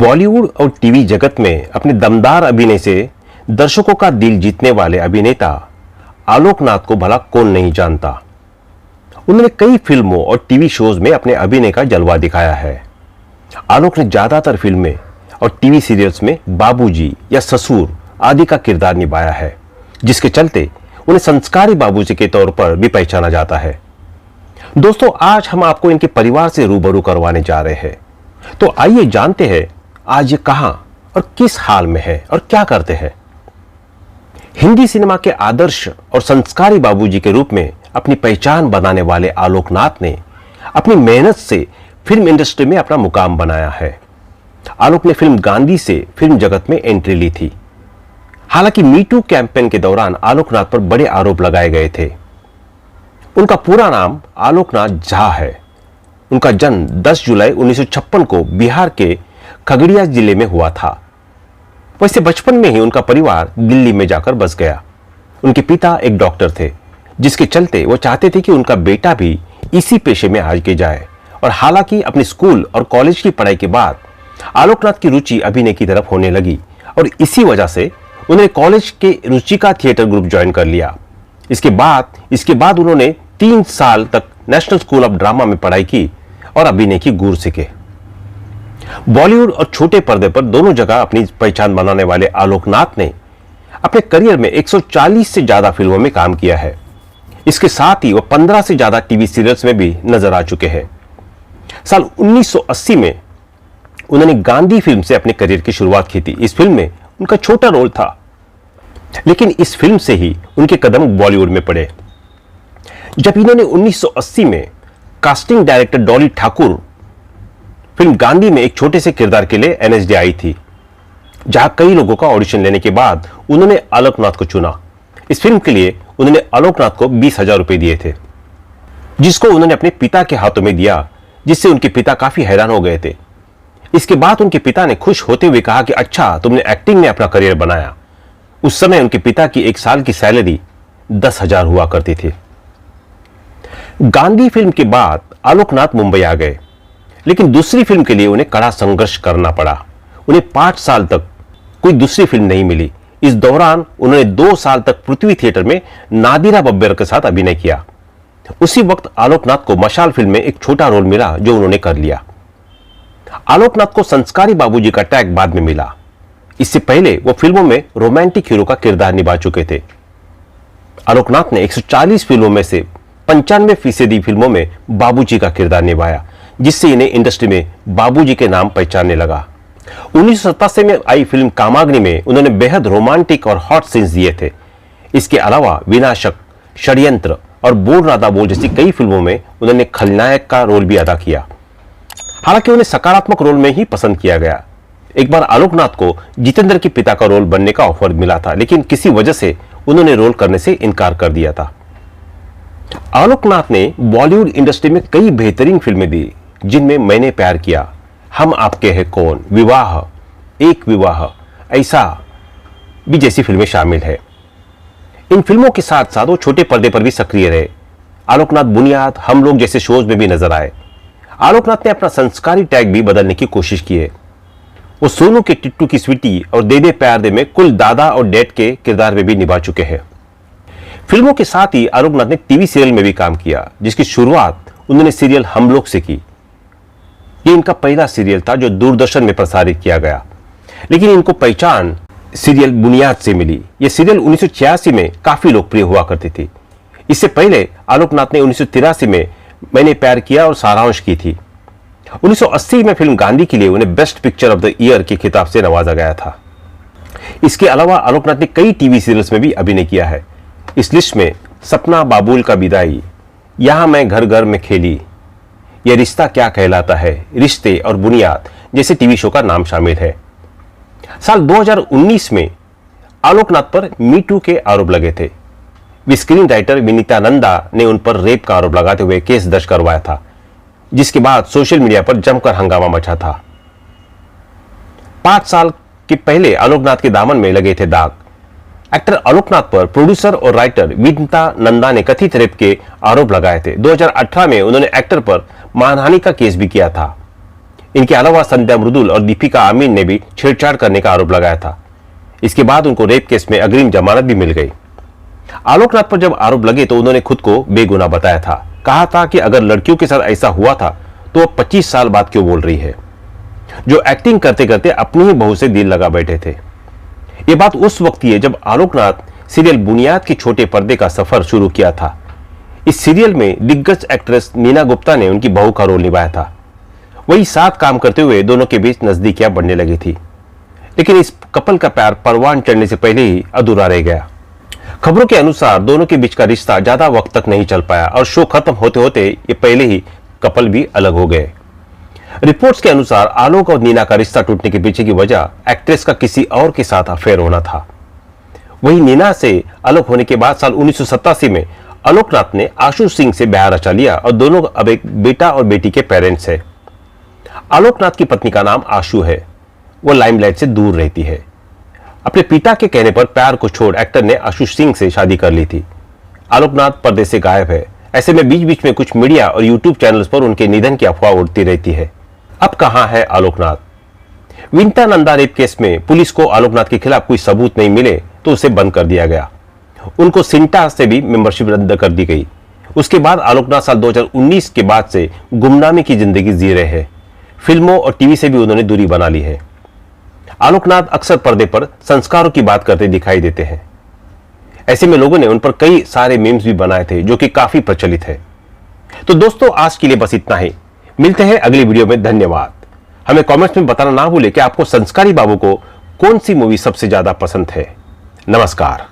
बॉलीवुड और टीवी जगत में अपने दमदार अभिनय से दर्शकों का दिल जीतने वाले अभिनेता आलोक नाथ को भला कौन नहीं जानता। उन्होंने कई फिल्मों और टीवी शोज में अपने अभिनय का जलवा दिखाया है। आलोक ने ज्यादातर फिल्में और टीवी सीरियल्स में बाबूजी या ससुर आदि का किरदार निभाया है, जिसके चलते उन्हें संस्कारी बाबूजी के तौर पर भी पहचाना जाता है। दोस्तों, आज हम आपको इनके परिवार से रूबरू करवाने जा रहे हैं। तो आइए जानते हैं आज ये कहां और किस हाल में है और क्या करते हैं। हिंदी सिनेमा के आदर्श और संस्कारी बाबूजी के रूप में अपनी पहचान बनाने वाले आलोक नाथ ने अपनी मेहनत से फिल्म इंडस्ट्री में अपना मुकाम बनाया है। आलोक ने फिल्म गांधी से फिल्म जगत में एंट्री ली थी। हालांकि मी टू कैंपेन के दौरान आलोक नाथ पर बड़े आरोप लगाए गए थे। उनका पूरा नाम आलोक नाथ झा है। उनका जन्म 10 जुलाई 1956 को बिहार के खगड़िया जिले में हुआ था। वैसे बचपन में ही उनका परिवार दिल्ली में जाकर बस गया। उनके पिता एक डॉक्टर थे, जिसके चलते वो चाहते थे कि उनका बेटा भी इसी पेशे में आगे जाए। और हालांकि अपने स्कूल और कॉलेज की पढ़ाई के बाद आलोकनाथ की रुचि अभिनय की तरफ होने लगी और इसी वजह से उन्होंने कॉलेज के रुचिका थिएटर ग्रुप ज्वाइन कर लिया। इसके बाद उन्होंने 3 साल तक नेशनल स्कूल ऑफ ड्रामा में पढ़ाई की और अभिनय की गुर सीखे। बॉलीवुड और छोटे पर्दे पर दोनों जगह अपनी पहचान बनाने वाले आलोक नाथ ने अपने करियर में 140 से ज्यादा फिल्मों में काम किया है। इसके साथ ही वह 15 से ज्यादा टीवी सीरियल्स में भी नजर आ चुके हैं। साल 1980 में उन्होंने गांधी फिल्म से अपने करियर की शुरुआत की थी। इस फिल्म में उनका छोटा रोल था, लेकिन इस फिल्म से ही उनके कदम बॉलीवुड में पड़े। जब इन्होंने 1980 में casting director Dolly Thakur film Gandhi में एक छोटे से किरदार के लिए एनएसडी आई थी, जहां कई लोगों का ऑडिशन लेने के बाद उन्होंने आलोक नाथ को चुना। इस फिल्म के लिए उन्होंने आलोक नाथ को 20,000 रुपए दिए थे, जिसको उन्होंने अपने पिता के हाथों में दिया, जिससे उनके पिता काफी हैरान हो गए थे। इसके बाद उनके पिता ने खुश होते हुए कहा कि अच्छा, तुमने एक्टिंग में अपना करियर बनाया। उस समय उनके पिता की 1 साल की सैलरी 10,000 हुआ करती थी। गांधी फिल्म के बाद आलोक नाथ मुंबई आ गए, लेकिन दूसरी फिल्म के लिए उन्हें कड़ा संघर्ष करना पड़ा। उन्हें 5 साल तक कोई दूसरी फिल्म नहीं मिली। इस दौरान उन्होंने 2 साल तक पृथ्वी थिएटर में नादिरा बब्बर के साथ अभिनय किया। उसी वक्त आलोक नाथ को मशाल फिल्म में एक छोटा रोल मिला, जो उन्होंने कर लिया। आलोक नाथ को संस्कारी बाबूजी का टैग बाद में मिला। इससे पहले वो फिल्मों में रोमांटिक हीरो का किरदार निभा चुके थे। आलोक नाथ ने 140 फिल्मों में से 95% फिल्मों में बाबूजी का किरदार निभाया, जिससे इन्हें इंडस्ट्री में बाबूजी के नाम पहचानने लगा। 1987 में आई फिल्म कामाग्नि में उन्होंने बेहद रोमांटिक और हॉट सीन्स दिए थे। इसके अलावा विनाशक, षड्यंत्र और बोल राधा बोल जैसी कई फिल्मों में उन्होंने खलनायक का रोल भी अदा किया। हालांकि उन्हें सकारात्मक रोल में ही पसंद किया गया। एक बार आलोक नाथ को जितेंद्र के पिता का रोल बनने का ऑफर मिला था, लेकिन किसी वजह से उन्होंने रोल करने से इनकार कर दिया था। आलोक नाथ ने बॉलीवुड इंडस्ट्री में कई बेहतरीन फिल्में दी, जिनमें मैंने प्यार किया, हम आपके हैं कौन, विवाह, एक विवाह, ऐसा भी जैसी फिल्में शामिल है। इन फिल्मों के साथ साथ वो छोटे पर्दे पर भी सक्रिय रहे। आलोक नाथ बुनियाद, हम लोग जैसे शोज में भी नजर आए। आलोक नाथ ने अपना संस्कारी टैग भी बदलने की कोशिश की है। वो सोनू के टिट्टू की स्वीटी और दे दे प्यार दे में कुल दादा और डैड के किरदार में भी निभा चुके हैं। फिल्मों के साथ ही आलोक नाथ ने टीवी सीरियल में भी काम किया, जिसकी शुरुआत उन्होंने सीरियल हम लोग से की। ये इनका पहला सीरियल था जो दूरदर्शन में प्रसारित किया गया, लेकिन इनको पहचान सीरियल बुनियाद से मिली। यह सीरियल 1986 में काफी लोकप्रिय हुआ करती थी। इससे पहले आलोक नाथ ने 1983 में मैंने प्यार किया और सारांश की थी। 1980 में फिल्म गांधी के लिए उन्हें best picture of the year के खिताब से नवाजा गया था। इसके अलावा आलोक नाथ ने कई टीवी सीरियल्स में भी अभिनय किया है। इस लिस्ट में सपना बाबुल का विदाई, यहां मैं घर घर में खेली, यह रिश्ता क्या कहलाता है, रिश्ते और बुनियाद जैसे टीवी शो का नाम शामिल है। साल 2019 में आलोक नाथ पर मी टू के आरोप लगे थे। स्क्रीन राइटर विनीता नंदा ने उन पर रेप का आरोप लगाते हुए केस दर्ज करवाया था, जिसके बाद सोशल मीडिया पर जमकर हंगामा मचा था। 5 साल के पहले आलोक नाथ के दामन में लगे थे दाग। एक्टर आलोक नाथ पर प्रोड्यूसर और राइटर विनीता नंदा ने कथित रेप के आरोप लगाए थे। 2018 में उन्होंने एक्टर पर मानहानि का केस भी किया था। इनके अलावा संध्या मृदुल और दीपिका आमीन ने भी छेड़छाड़ करने का आरोप लगाया था। इसके बाद उनको रेप केस में अग्रिम जमानत भी मिल गई। आलोकनाथ पर जब आरोप लगे तो उन्होंने खुद को बेगुनाह बताया था। कहा था कि अगर लड़कियों के साथ ऐसा हुआ था तो अब 25 साल बाद क्यों बोल रही है, जो एक्टिंग करते करते अपनी ही बहू से दिल लगा बैठे थे। ये बात उस वक्त की है जब आलोकनाथ सीरियल बुनियाद के छोटे पर्दे का सफर शुरू किया था। इस सीरियल में दिग्गज एक्ट्रेस नीना गुप्ता ने उनकी बहू का रोल निभाया था। वही साथ काम करते हुए दोनों के बीच नजदीकियां बढ़ने लगी थी, लेकिन इस कपल का प्यार परवान चढ़ने से पहले ही अधूरा रह गया। खबरों के अनुसार दोनों के बीच का रिश्ता ज्यादा वक्त तक नहीं चल पाया और शो खत्म होते होते ये पहले ही कपल भी अलग हो गए। रिपोर्ट्स के अनुसार आलोक और नीना का रिश्ता टूटने के पीछे की वजह एक्ट्रेस का किसी और के साथ अफेयर होना था। वही नीना से अलग होने के बाद साल 1987 में आलोकनाथ ने आशु सिंह से ब्याह रचा लिया और दोनों अब एक बेटा और बेटी के पेरेंट्स हैं। आलोकनाथ की पत्नी का नाम आशु है। वो लाइमलाइट से दूर रहती है। अपने पिता के कहने पर प्यार को छोड़ एक्टर ने आशु सिंह से शादी कर ली थी। आलोकनाथ पर्दे से गायब है। ऐसे में बीच बीच में कुछ मीडिया और यूट्यूब चैनल्स पर उनके निधन की अफवाह उड़ती रहती है। अब कहां है आलोकनाथ? विंता नंदा रेप केस में पुलिस को आलोकनाथ के खिलाफ कोई सबूत नहीं मिले तो उसे बंद कर दिया गया। उनको सिंटा से भी मेंबरशिप रद्द कर दी गई। उसके बाद आलोकनाथ साल 2019 के बाद से गुमनामी की जिंदगी जी रहे हैं। फिल्मों और टीवी से भी उन्होंने दूरी बना ली है। आलोकनाथ अक्सर पर्दे पर संस्कारों की बात करते दिखाई देते हैं। ऐसे में लोगों ने उन पर कई सारे मीम्स भी बनाए थे जो कि काफी प्रचलित है। तो दोस्तों, आज के लिए बस इतना ही। मिलते हैं अगली वीडियो में। धन्यवाद। हमें कमेंट्स में बताना ना भूलें कि आपको संस्कारी बाबू को कौन सी मूवी सबसे ज्यादा पसंद है। नमस्कार।